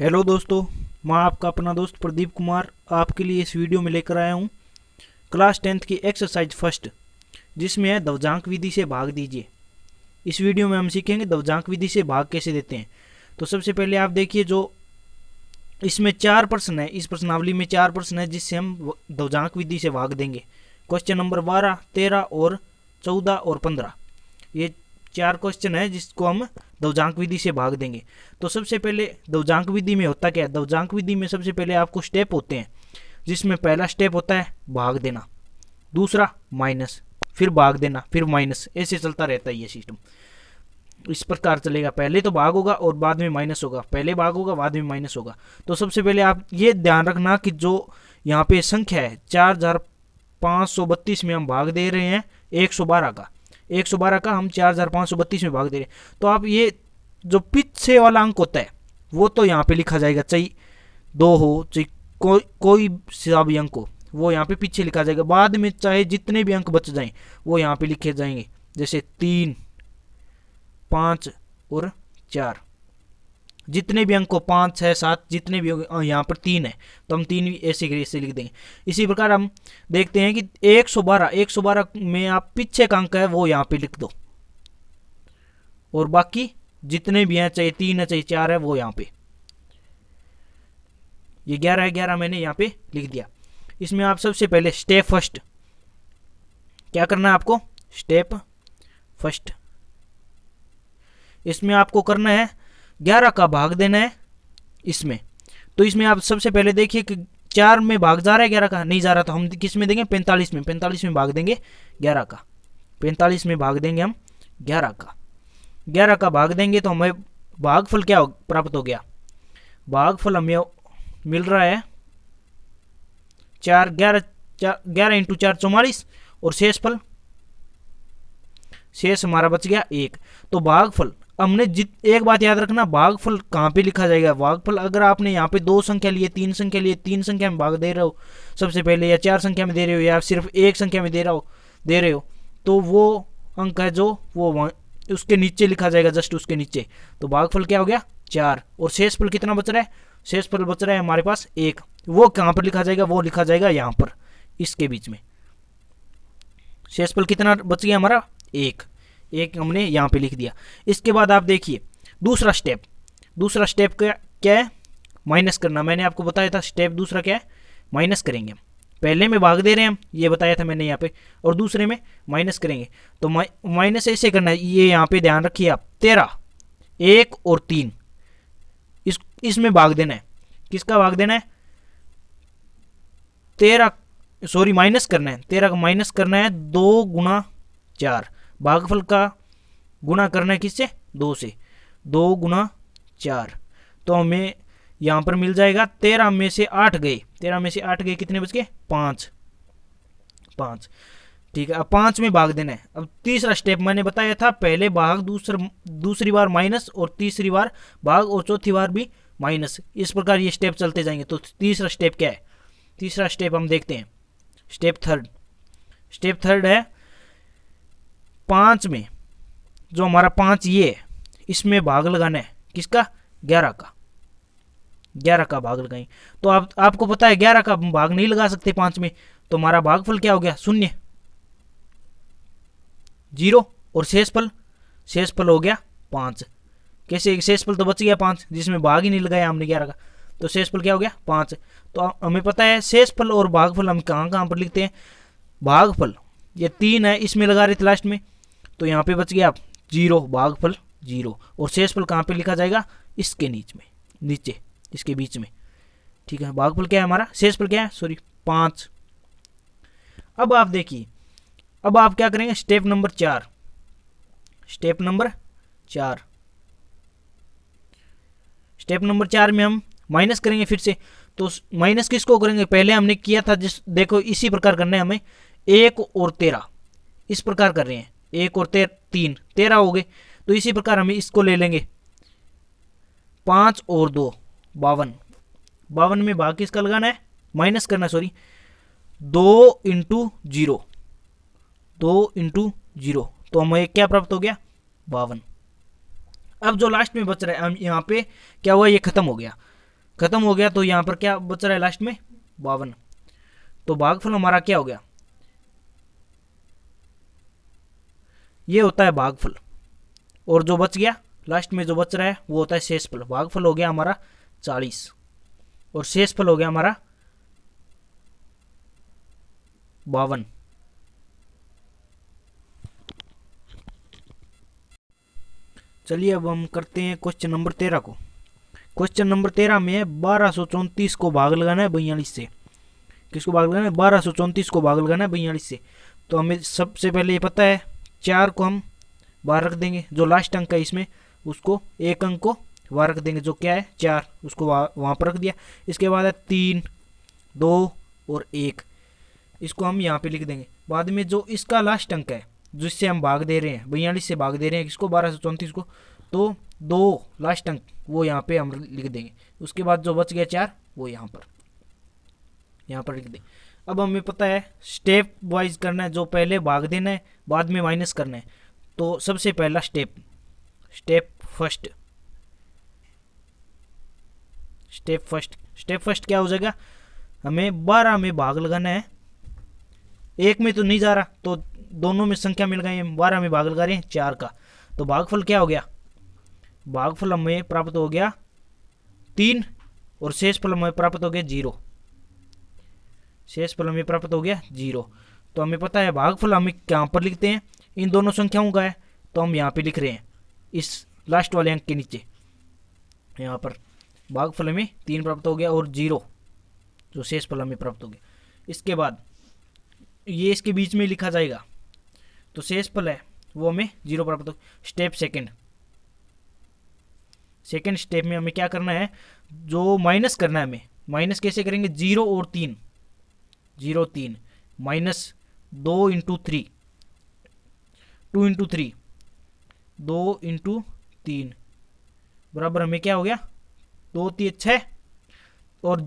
Hello दोस्तों, मैं आपका अपना दोस्त प्रदीप कुमार आपके लिए इस वीडियो में लेकर आया हूँ क्लास 10th की एक्सरसाइज फर्स्ट, जिसमें है दवजांक विधि से भाग दीजिए। इस वीडियो में हम सीखेंगे दवजांक विधि से भाग कैसे देते हैं। तो सबसे पहले आप देखिए, जो इसमें 4 प्रश्न है, इस प्रश्नावली में 4 प्रश्न है जिससे हम दवजांक विधि से भाग देंगे। क्वेश्चन नंबर 12, 13 और 14 और 15, ये 4 क्वेश्चन है जिसको हम दवजांक विधि से भाग देंगे। तो सबसे पहले दवजांक विधि में होता क्या है? दवजांक विधि में सबसे पहले आपको स्टेप होते हैं, जिसमें पहला स्टेप होता है भाग देना, दूसरा माइनस, फिर भाग देना, फिर माइनस, ऐसे चलता रहता है ये सिस्टम। इस प्रकार चलेगा, पहले तो भाग होगा और बाद में माइनस होगा, पहले भाग होगा बाद में माइनस होगा। तो सबसे पहले आप ये ध्यान रखना कि जो यहाँ पे संख्या है 4532 में हम भाग दे रहे हैं 112 का, 112 का हम 4532 में भाग दे रहे हैं। तो आप ये जो पीछे वाला अंक होता है वो तो यहाँ पे लिखा जाएगा, चाहे 2 हो चाहे कोई सा भी अंक हो, वो यहाँ पे पीछे लिखा जाएगा। बाद में चाहे जितने भी अंक बच जाएं वो यहाँ पे लिखे जाएंगे, जैसे 3, 5 और 4, जितने भी अंक हो 5, 6, 7 जितने भी यहाँ पर 3 है तो हम 3 ऐसे लिख देंगे। इसी प्रकार हम देखते हैं कि 112 में आप पीछे का अंक है वो यहाँ पे लिख दो, और बाकी जितने भी हैं, चाहे 3 है चाहे 4 है, वो यहाँ पे, ये 11 है, 11 मैंने यहाँ पे लिख दिया। इसमें आप सबसे पहले स्टेप फर्स्ट क्या करना है आपको, स्टेप फर्स्ट, इसमें आपको करना है 11 का भाग देना है इसमें। तो इसमें आप सबसे पहले देखिए कि 4 में भाग जा रहा है, 11 का नहीं जा रहा, तो हम किस में देंगे, 45 में, 45 में भाग देंगे 11 का, 45 में भाग देंगे हम 11 का, 11 का भाग देंगे तो हमें भागफल क्या प्राप्त हो गया, भागफल हमें मिल रहा है 4, 11 इंटू 4 44, और शेषफल, शेष हमारा बच गया 1। तो भागफल हमने एक बात याद रखना, भागफल कहाँ पे लिखा जाएगा, भागफल अगर आपने यहाँ पे 2 संख्या लिए, 3 संख्या लिए, 3 संख्या में भाग दे रहे हो सबसे पहले, या 4 संख्या में दे रहे हो, या सिर्फ 1 संख्या में दे रहे हो, तो वो अंक है जो वो उसके नीचे लिखा जाएगा, जस्ट उसके नीचे। तो भागफल क्या हो गया 4, और शेषफल कितना बच रहा है, शेषफल बच रहा है हमारे पास 1। वो कहाँ पर लिखा जाएगा, वो लिखा जाएगा यहाँ पर, इसके बीच में। शेषफल कितना बच गया हमारा 1 हमने यहाँ पे लिख दिया। इसके बाद आप देखिए दूसरा स्टेप क्या है, माइनस करना। मैंने आपको बताया था स्टेप दूसरा क्या है, माइनस करेंगे हम। पहले में भाग दे रहे हैं हम, ये बताया था मैंने यहाँ पे, और दूसरे में माइनस करेंगे। तो माइनस ऐसे करना है, ये यहाँ पे ध्यान रखिए आप, 13, 1 और 3 इसमें भाग देना है। किसका भाग देना है, 13, सॉरी माइनस करना है, 13 का माइनस करना है 2 गुना 4, भागफल का गुना करना है किससे, 2 से, 2 गुना 4। तो हमें यहाँ पर मिल जाएगा 13 में से 8 गए, 13 में से 8 गए, कितने बच गए 5, ठीक है। अब 5 में भाग देना है। अब तीसरा स्टेप मैंने बताया था, पहले भाग, दूसरी बार माइनस, और तीसरी बार भाग, और चौथी बार भी माइनस। इस प्रकार ये स्टेप चलते जाएंगे। तो तीसरा स्टेप क्या है, तीसरा स्टेप हम देखते हैं, स्टेप थर्ड है 5 में, जो हमारा 5 ये है, इसमें भाग लगाना है किसका, 11 का भाग लगाएं। तो आपको पता है 11 का भाग नहीं लगा सकते 5 में, तो हमारा भागफल क्या हो गया 0, 0, और शेषफल हो गया 5। कैसे, शेषफल तो बच गया 5, जिसमें भाग ही नहीं लगाया हमने 11 का, तो शेषफल क्या हो गया 5। तो हमें पता है शेषफल और भागफल हम कहाँ पर लिखते हैं, भागफल ये 3 है, इसमें लगा रहे थे लास्ट में, तो यहाँ पे बच गया 0, भागफल 0, और शेषफल कहाँ पे लिखा जाएगा, इसके नीचे इसके बीच में, ठीक है। भागफल क्या है हमारा, शेषफल क्या है, सॉरी 5। अब आप देखिए, अब आप क्या करेंगे, स्टेप नंबर 4 स्टेप नंबर 4 में हम माइनस करेंगे फिर से। तो माइनस किसको करेंगे, पहले हमने किया था, देखो इसी प्रकार करना है हमें, 1 और 13 इस प्रकार कर रहे हैं, 1 और 3, 13 हो गए। तो इसी प्रकार हमें इसको ले लेंगे, 5 और 2 52 में भाग किसका लगाना है, माइनस करना, सॉरी 2 इंटू 0, तो हमें क्या प्राप्त हो गया 52। अब जो लास्ट में बच रहा है, हम यहाँ पे क्या हुआ, ये खत्म हो गया, खत्म हो गया। तो यहाँ पर क्या बच रहा है लास्ट में 52। तो भागफल हमारा क्या हो गया, ये होता है भागफल। और जो बच गया लास्ट में जो बच रहा है वो होता है शेषफल। भागफल हो गया हमारा 40 और शेषफल हो गया हमारा 52। चलिए अब हम करते हैं क्वेश्चन नंबर 13 को। क्वेश्चन नंबर 13 में 1234 को भाग लगाना है 42 से। किसको भाग लगाना है, 1234 को भाग लगाना है 42 से। तो हमें सबसे पहले ये पता है 4 को हम बाहर रख देंगे, जो लास्ट अंक है इसमें उसको एक अंक को वहाँ रख देंगे, जो क्या है 4, उसको वहाँ पर रख दिया। इसके बाद है 3, 2 और 1, इसको हम यहाँ पे लिख देंगे। बाद में जो इसका लास्ट अंक है जिससे हम भाग दे रहे हैं 42 से भाग दे रहे हैं किसको 1234 को, तो 2 लास्ट अंक वो यहाँ पे हम लिख देंगे। उसके बाद जो बच गया 4 वो यहाँ पर लिख दें। अब हमें पता है स्टेप वाइज करना है, जो पहले भाग देना है बाद में माइनस करना है। तो सबसे पहला स्टेप फर्स्ट क्या हो जाएगा, हमें 12 में भाग लगाना है। एक में तो नहीं जा रहा तो दोनों में संख्या मिल गई, 12 में भाग लगा रहे हैं 4 का। तो भागफल क्या हो गया, भागफल हमें प्राप्त हो गया 3 और शेषफल हमें प्राप्त हो गया 0। शेषफल हमें प्राप्त हो गया 0। तो हमें पता है भागफल हमें कहाँ पर लिखते हैं, इन दोनों संख्याओं का है तो हम यहाँ पे लिख रहे हैं इस लास्ट वाले अंक के नीचे। यहाँ पर भागफल हमें 3 प्राप्त हो गया और 0 जो शेषफल हमें प्राप्त हो गया। इसके बाद ये इसके बीच में लिखा जाएगा, तो शेषफल है वो हमें 0 प्राप्त हो। स्टेप सेकेंड स्टेप में हमें क्या करना है, जो माइनस करना है हमें, माइनस कैसे करेंगे, 0 और 3, 0 3 माइनस 2 इंटू 3, 2 इंटू 3, 2 इंटू 3 बराबर हमें क्या हो गया 2 3 6, और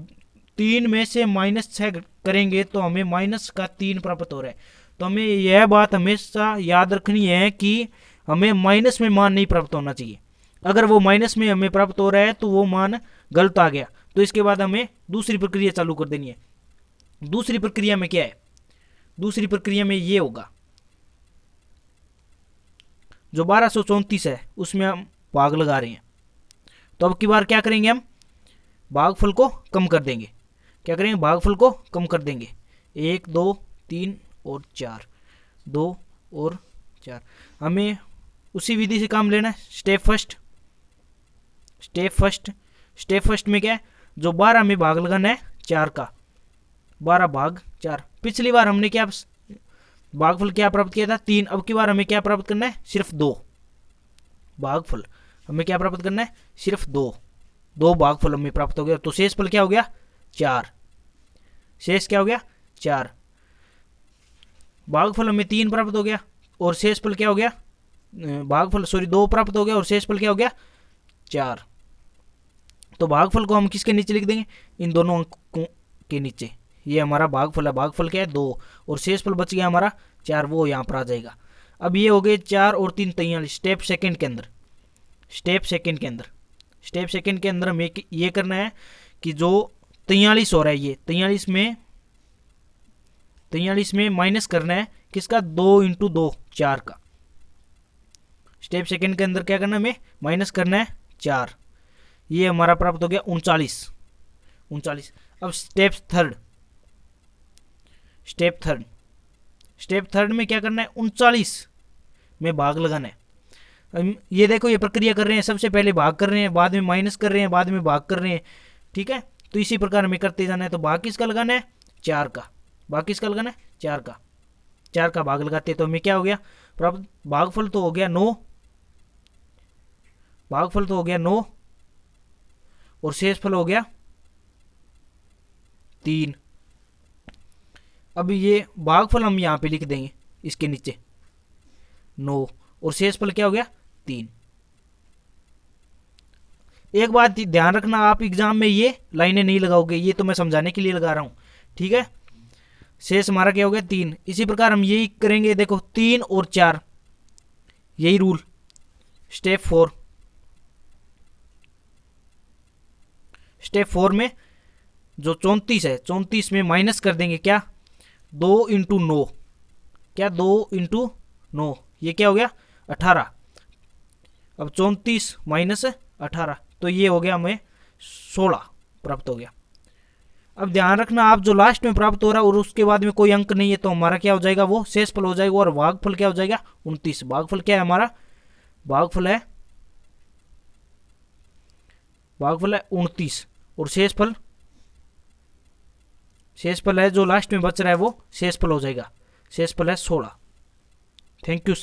3 में से -6 करेंगे तो हमें -3 प्राप्त हो रहा है। तो हमें यह बात हमेशा याद रखनी है कि हमें माइनस में मान नहीं प्राप्त होना चाहिए। अगर वो माइनस में हमें प्राप्त हो रहा है तो वो मान गलत आ गया, तो इसके बाद हमें दूसरी प्रक्रिया चालू कर देनी है। दूसरी प्रक्रिया में क्या है, दूसरी प्रक्रिया में ये होगा, जो 1234 है उसमें हम भाग लगा रहे हैं, तो अब की बार क्या करेंगे, हम भागफल को कम कर देंगे। क्या करेंगे, भागफल को कम कर देंगे। 1 2 3 और 4, 2 और 4। हमें उसी विधि से काम लेना है। स्टेप फर्स्ट में क्या है, जो 12 में भाग लगाना है 4 का, 12 भाग 4। पिछली बार हमने क्या भागफल क्या प्राप्त किया था 3, अब की बार हमें क्या प्राप्त करना है, सिर्फ 2 भागफल। हमें क्या प्राप्त करना है, सिर्फ 2 भागफल हमें प्राप्त हो गया। तो शेषफल क्या हो गया 4, शेष क्या हो गया 4। भागफल हमें 3 प्राप्त हो गया और शेषफल क्या हो गया, भागफल 2 प्राप्त हो गया और शेषफल क्या हो गया 4। तो भागफल को हम किसके नीचे लिख देंगे, इन दोनों अंकों के नीचे। ये हमारा भागफल है, भागफल क्या है 2 और शेषफल बच गया हमारा 4, वो यहाँ पर आ जाएगा। अब ये हो गए 4 और 3 43। स्टेप सेकंड के अंदर हमें ये करना है कि जो 43 हो रहा है, ये 43 में माइनस करना है किसका, 2 इंटू 2 4 का। स्टेप सेकंड के अंदर क्या करना है, हमें माइनस करना है 4। ये हमारा प्राप्त हो गया 39। अब स्टेप थर्ड में क्या करना है, 39 में भाग लगाना है। ये देखो ये प्रक्रिया कर रहे हैं, सबसे पहले भाग कर रहे हैं, बाद में माइनस कर रहे हैं, बाद में भाग कर रहे हैं, ठीक है। तो इसी प्रकार हमें करते जाना है। तो भाग किसका लगाना है, 4 का। भाग किसका लगाना है, 4 का। 4 का भाग लगाते हैं तो हमें क्या हो गया प्राप्त, भागफल तो हो गया 9, और शेषफल हो गया 3। अब ये भागफल हम यहाँ पे लिख देंगे इसके नीचे 9, और शेषफल क्या हो गया 3। एक बात ध्यान रखना, आप एग्जाम में ये लाइनें नहीं लगाओगे, ये तो मैं समझाने के लिए लगा रहा हूं, ठीक है। शेष हमारा क्या हो गया 3। इसी प्रकार हम यही करेंगे, देखो 3 और 4, यही रूल। स्टेप स्टेप 4 में जो 34 है, 34 में माइनस कर देंगे क्या, 2 इंटू 9, क्या 2 इंटू 9, ये क्या हो गया 18। अब 34 माइनस 18, तो ये हो गया हमें 16 प्राप्त हो गया। अब ध्यान रखना, आप जो लास्ट में प्राप्त हो रहा है और उसके बाद में कोई अंक नहीं है, तो हमारा क्या हो जाएगा, वो शेषफल हो जाएगा। और भागफल क्या हो जाएगा 29। भागफल क्या है हमारा, भागफल है 29 और शेषफल है जो लास्ट में बच रहा है वो शेषफल हो जाएगा, शेषफल है 16। Thank you.